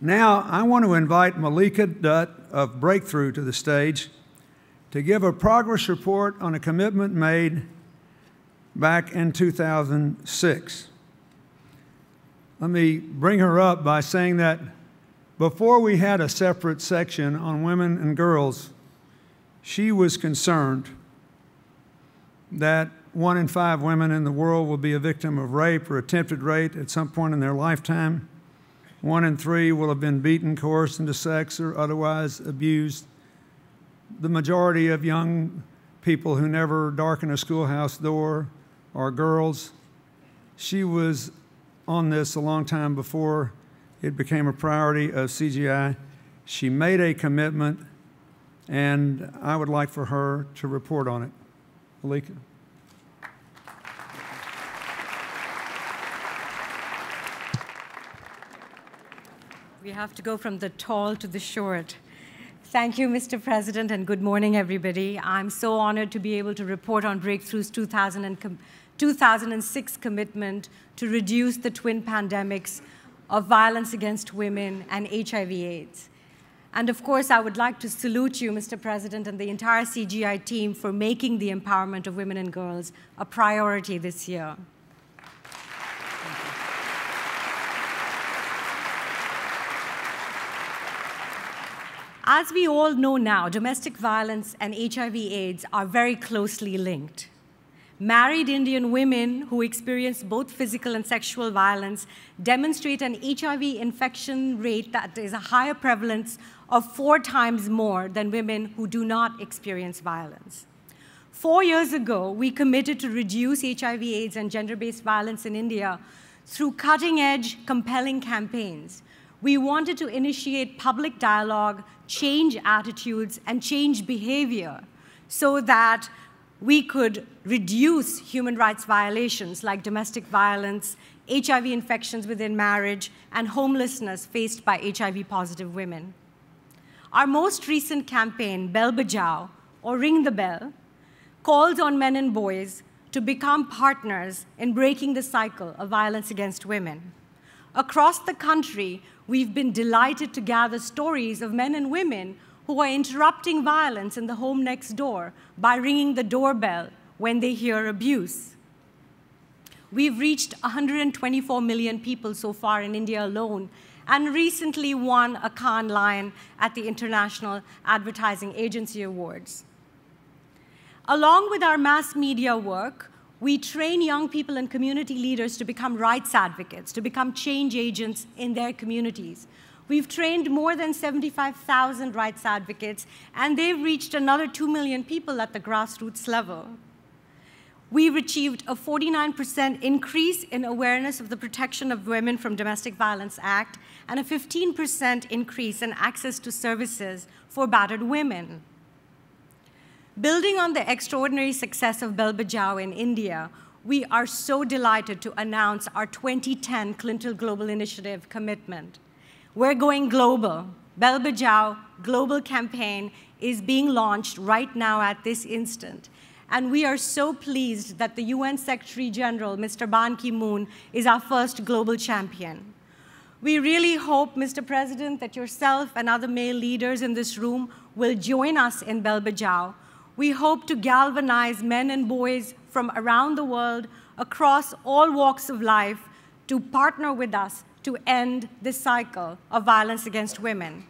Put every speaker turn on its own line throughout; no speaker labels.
Now, I want to invite Mallika Dutt of Breakthrough to the stage to give a progress report on a commitment made back in 2006. Let me bring her up by saying that before we had a separate section on women and girls, she was concerned that 1 in 5 women in the world will be a victim of rape or attempted rape at some point in their lifetime. 1 in 3 will have been beaten, coerced into sex, or otherwise abused. The majority of young people who never darken a schoolhouse door are girls. She was on this a long time before it became a priority of CGI. She made a commitment, and I would like for her to report on it. Mallika.
We have to go from the tall to the short. Thank you, Mr. President, and good morning, everybody. I'm so honored to be able to report on Breakthrough's 2006 commitment to reduce the twin pandemics of violence against women and HIV/AIDS. And of course, I would like to salute you, Mr. President, and the entire CGI team for making the empowerment of women and girls a priority this year. As we all know now, domestic violence and HIV/AIDS are very closely linked. Married Indian women who experience both physical and sexual violence demonstrate an HIV infection rate that is a higher prevalence of 4 times more than women who do not experience violence. 4 years ago, we committed to reduce HIV/AIDS and gender-based violence in India through cutting-edge, compelling campaigns. We wanted to initiate public dialogue, change attitudes, and change behavior so that we could reduce human rights violations like domestic violence, HIV infections within marriage, and homelessness faced by HIV-positive women. Our most recent campaign, Bell Bajao, or Ring the Bell, calls on men and boys to become partners in breaking the cycle of violence against women. Across the country, we've been delighted to gather stories of men and women who are interrupting violence in the home next door by ringing the doorbell when they hear abuse. We've reached 124 million people so far in India alone, and recently won a Cannes Lion at the International Advertising Agency Awards. Along with our mass media work, we train young people and community leaders to become rights advocates, to become change agents in their communities. We've trained more than 75,000 rights advocates, and they've reached another 2 million people at the grassroots level. We've achieved a 49% increase in awareness of the Protection of Women from Domestic Violence Act and a 15% increase in access to services for battered women. Building on the extraordinary success of Bell Bajao in India, we are so delighted to announce our 2010 Clinton Global Initiative commitment. We're going global. Bell Bajao Global Campaign is being launched right now at this instant. And we are so pleased that the UN Secretary General, Mr. Ban Ki-moon, is our first global champion. We really hope, Mr. President, that yourself and other male leaders in this room will join us in Bell Bajao. We hope to galvanize men and boys from around the world, across all walks of life, to partner with us to end this cycle of violence against women.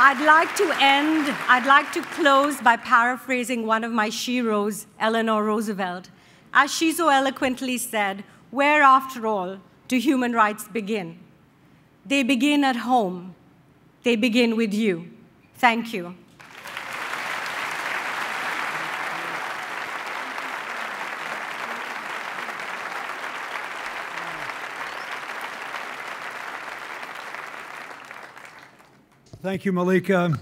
I'd like to close by paraphrasing one of my sheroes, Eleanor Roosevelt. As she so eloquently said, where, after all, do human rights begin? They begin at home. They begin with you. Thank you.
Thank you, Mallika.